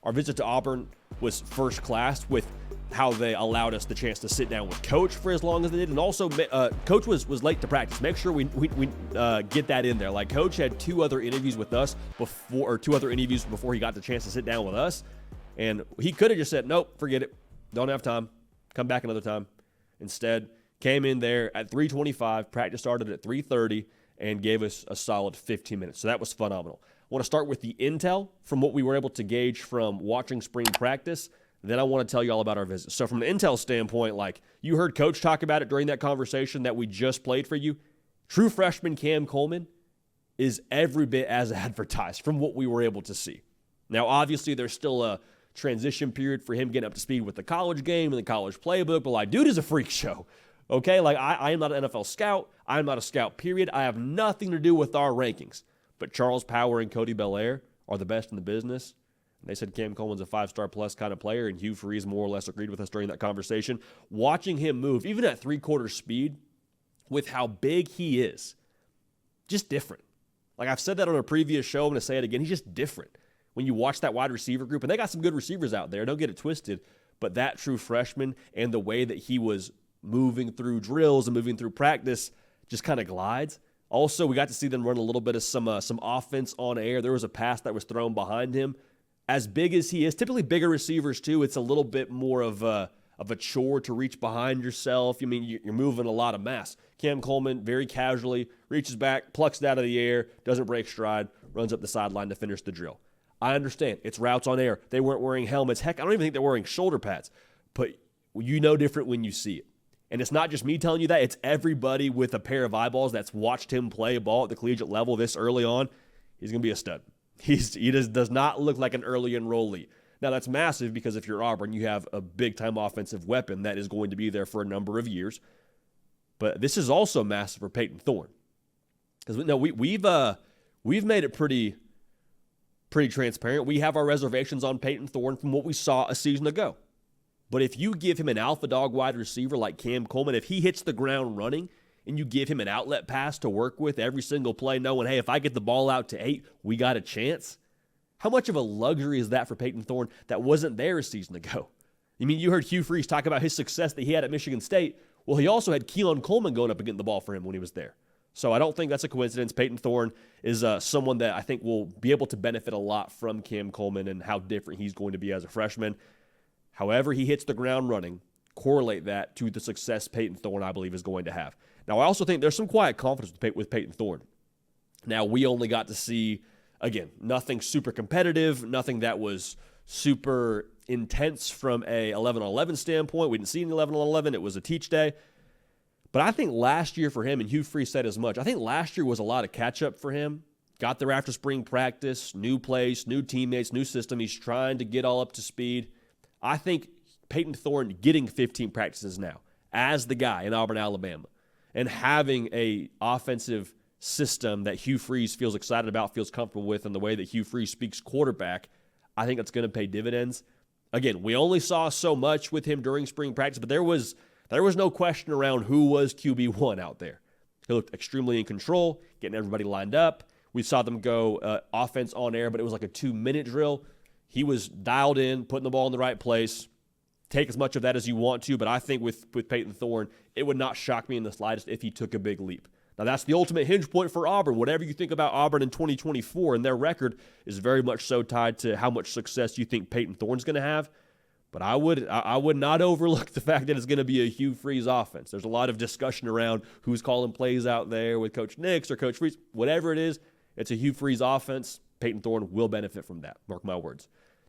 Our visit to Auburn was first class with how they allowed us the chance to sit down with Coach for as long as they did. And also, Coach was late to practice. Make sure we get that in there. Like, Coach had two other interviews with us before he got the chance to sit down with us. And he could have just said, nope, forget it. Don't have time. Come back another time. Instead, came in there at 3:25. Practice started at 3:30 and gave us a solid 15 minutes. So that was phenomenal. I want to start with the intel from what we were able to gauge from watching spring practice. Then I want to tell you all about our visit. So from an intel standpoint, like you heard Coach talk about it during that conversation that we just played for you, true freshman Cam Coleman is every bit as advertised from what we were able to see. Now, obviously, there's still a transition period for him getting up to speed with the college game and the college playbook, but like, dude is a freak show. Okay, like I am not an NFL scout. I am not a scout, period. I have nothing to do with our rankings. But Charles Power and Cody Belaire are the best in the business. They said Cam Coleman's a 5-star plus kind of player, and Hugh Freeze more or less agreed with us during that conversation. Watching him move, even at three-quarter speed, with how big he is, just different. Like I've said that on a previous show, I'm going to say it again. He's just different. When you watch that wide receiver group, and they got some good receivers out there, don't get it twisted, but that true freshman and the way that he was moving through drills and moving through practice just kind of glides. Also, we got to see them run a little bit of some offense on air. There was a pass that was thrown behind him. As big as he is, typically bigger receivers too, it's a little bit more of a chore to reach behind yourself. I mean, you're moving a lot of mass. Cam Coleman very casually reaches back, plucks it out of the air, doesn't break stride, runs up the sideline to finish the drill. I understand. It's routes on air. They weren't wearing helmets. Heck, I don't even think they're wearing shoulder pads. But you know different when you see it. And it's not just me telling you that. It's everybody with a pair of eyeballs that's watched him play ball at the collegiate level this early on. He's going to be a stud. He just does not look like an early enrollee. Now, that's massive because if you're Auburn, you have a big-time offensive weapon that is going to be there for a number of years. But this is also massive for Payton Thorne. Because we've made it pretty transparent. We have our reservations on Payton Thorne from what we saw a season ago. But if you give him an alpha dog wide receiver like Cam Coleman, if he hits the ground running and you give him an outlet pass to work with every single play, knowing, hey, if I get the ball out to 8, we got a chance, how much of a luxury is that for Payton Thorne that wasn't there a season ago? I mean, you heard Hugh Freeze talk about his success that he had at Michigan State. Well, he also had Keelan Coleman going up and getting the ball for him when he was there. So I don't think that's a coincidence. Payton Thorne is someone that I think will be able to benefit a lot from Cam Coleman and how different he's going to be as a freshman. However he hits the ground running, correlate that to the success Payton Thorne, I believe, is going to have. Now, I also think there's some quiet confidence with Payton Thorne. Now, we only got to see, again, nothing super competitive, nothing that was super intense from a 11-on-11 standpoint. We didn't see any 11-on-11. It was a teach day. But I think last year for him, and Hugh Freeze said as much, I think last year was a lot of catch-up for him. Got there after spring practice, new place, new teammates, new system. He's trying to get all up to speed. I think Payton Thorne getting 15 practices now as the guy in Auburn, Alabama, and having a offensive system that Hugh Freeze feels excited about, feels comfortable with, and the way that Hugh Freeze speaks quarterback, I think that's going to pay dividends. Again, we only saw so much with him during spring practice, but there was no question around who was QB1 out there. He looked extremely in control, getting everybody lined up. We saw them go offense on air, but it was like a 2-minute drill. He was dialed in, putting the ball in the right place. Take as much of that as you want to, but I think with Payton Thorne, it would not shock me in the slightest if he took a big leap. Now, that's the ultimate hinge point for Auburn. Whatever you think about Auburn in 2024, and their record is very much so tied to how much success you think Payton Thorne's going to have. But I would not overlook the fact that it's going to be a Hugh Freeze offense. There's a lot of discussion around who's calling plays out there with Coach Nix or Coach Freeze. Whatever it is, it's a Hugh Freeze offense. Payton Thorne will benefit from that. Mark my words.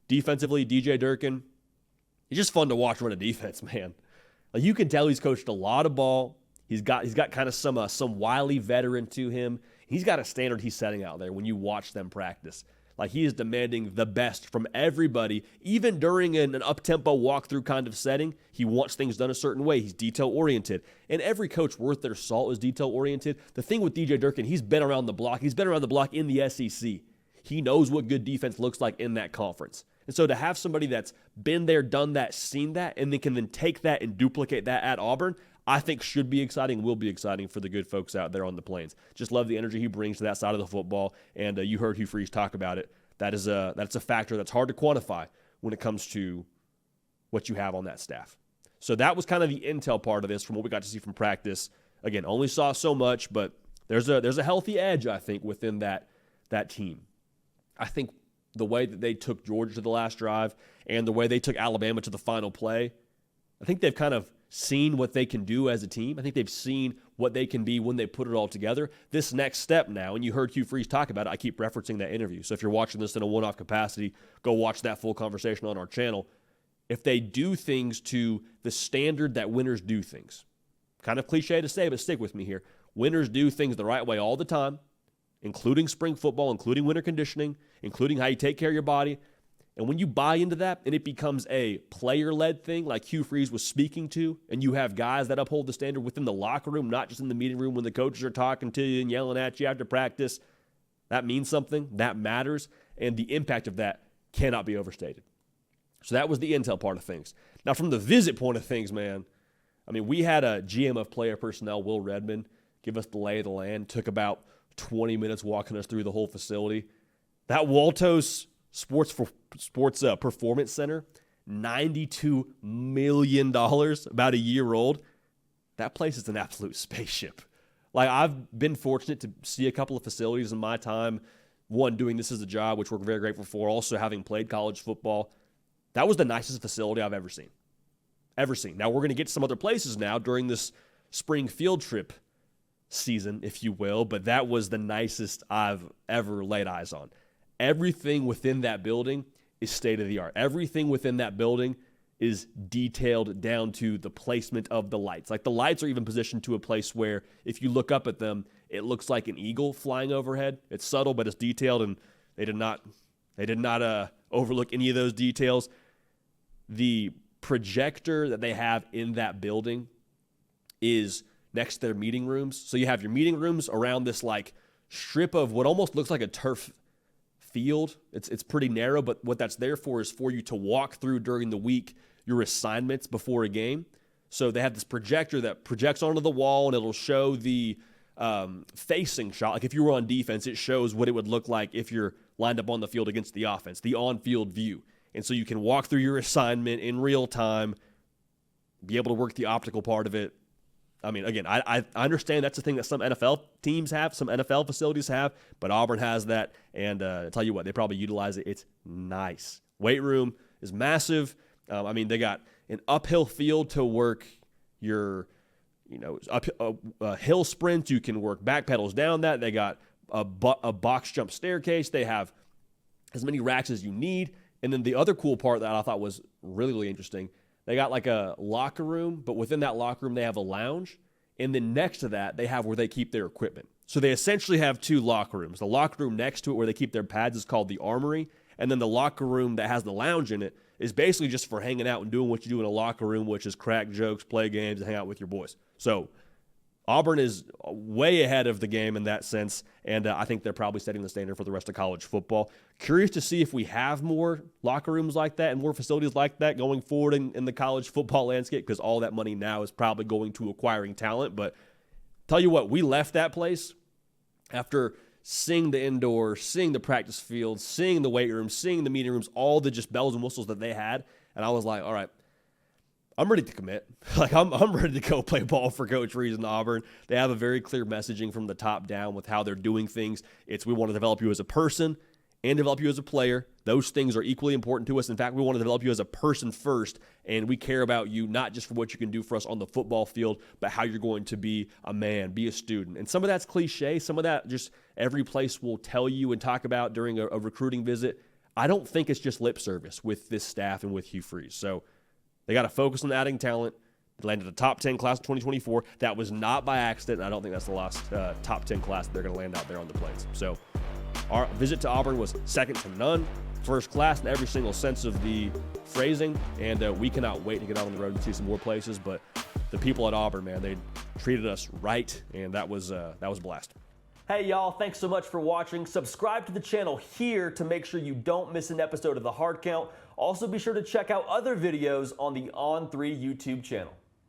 Defensively, DJ Durkin, he's just fun to watch run a defense, man. Like, you can tell he's coached a lot of ball. He's got kind of some wily veteran to him. He's got a standard he's setting out there when you watch them practice. Like, he is demanding the best from everybody, even during an up-tempo walkthrough kind of setting. He wants things done a certain way. He's detail-oriented. And every coach worth their salt is detail-oriented. The thing with DJ Durkin, he's been around the block. He's been around the block in the SEC. He knows what good defense looks like in that conference. And so to have somebody that's been there, done that, seen that, and then can then take that and duplicate that at Auburn, I think should be exciting, will be exciting for the good folks out there on the Plains. Just love the energy he brings to that side of the football, and you heard Hugh Freeze talk about it. That's a factor that's hard to quantify when it comes to what you have on that staff. So that was kind of the intel part of this from what we got to see from practice. Again, only saw so much, but there's a healthy edge, I think, within that team. I think the way that they took Georgia to the last drive and the way they took Alabama to the final play, I think they've kind of seen what they can do as a team. I think they've seen what they can be when they put it all together. This next step now, and you heard Hugh Freeze talk about it, I keep referencing that interview. So if you're watching this in a one-off capacity, go watch that full conversation on our channel. If they do things to the standard that winners do things, kind of cliche to say, but stick with me here. Winners do things the right way all the time, including spring football, including winter conditioning, including how you take care of your body. And when you buy into that and it becomes a player-led thing like Hugh Freeze was speaking to, and you have guys that uphold the standard within the locker room, not just in the meeting room when the coaches are talking to you and yelling at you after practice, that means something. That matters. And the impact of that cannot be overstated. So that was the intel part of things. Now, from the visit point of things, man, I mean, we had a GM of player personnel, Will Redmond, give us the lay of the land. Took about 20 minutes walking us through the whole facility. That Waltos Sports Performance Center, $92 million, about a year old. That place is an absolute spaceship. Like, I've been fortunate to see a couple of facilities in my time. One, doing this as a job, which we're very grateful for. Also, having played college football. That was the nicest facility I've ever seen. Now, we're going to get to some other places now during this spring field trip season, if you will, but that was the nicest I've ever laid eyes on. Everything within that building is state-of-the-art. Everything within that building is detailed down to the placement of the lights. Like, the lights are even positioned to a place where if you look up at them, it looks like an eagle flying overhead. It's subtle, but it's detailed, and they did not overlook any of those details. The projector that they have in that building is next to their meeting rooms. So you have your meeting rooms around this like strip of what almost looks like a turf field. It's pretty narrow, but what that's there for is for you to walk through during the week your assignments before a game. So they have this projector that projects onto the wall, and it'll show the facing shot. Like if you were on defense, it shows what it would look like if you're lined up on the field against the offense, the on-field view. And so you can walk through your assignment in real time, be able to work the optical part of it. I mean, again, I understand that's the thing that some NFL teams have, some NFL facilities have, but Auburn has that, and I'll tell you what, they probably utilize it. It's nice. Weight room is massive. I mean, they got an uphill field to work your, hill sprints. You can work back pedals down that. They got a box jump staircase. They have as many racks as you need. And then the other cool part that I thought was really, really interesting, they got like a locker room, but within that locker room, they have a lounge. And then next to that, they have where they keep their equipment. So they essentially have two locker rooms. The locker room next to it where they keep their pads is called the armory. And then the locker room that has the lounge in it is basically just for hanging out and doing what you do in a locker room, which is crack jokes, play games, and hang out with your boys. So Auburn is way ahead of the game in that sense, and I think they're probably setting the standard for the rest of college football. Curious to see if we have more locker rooms like that and more facilities like that going forward in the college football landscape, because all that money now is probably going to acquiring talent. But tell you what, we left that place after seeing the indoor, seeing the practice field, seeing the weight room, seeing the meeting rooms, all the just bells and whistles that they had, and I was like, all right, I'm ready to commit. Like, I'm ready to go play ball for Coach Freeze in Auburn. They have a very clear messaging from the top down with how they're doing things. It's we want to develop you as a person and develop you as a player. Those things are equally important to us. In fact, we want to develop you as a person first, and we care about you not just for what you can do for us on the football field, but how you're going to be a man, be a student. And some of that's cliche. Some of that just every place will tell you and talk about during a recruiting visit. I don't think it's just lip service with this staff and with Hugh Freeze. So they got to focus on adding talent. They landed a top 10 class in 2024. That was not by accident. I don't think that's the last top 10 class that they're going to land out there on the plains. So our visit to Auburn was second to none, first class in every single sense of the phrasing, and we cannot wait to get out on the road and see some more places. But the people at Auburn, man, they treated us right, and that was a blast. Hey y'all, thanks so much for watching. Subscribe to the channel here to make sure you don't miss an episode of The Hard Count. Also be sure to check out other videos on the On3 YouTube channel.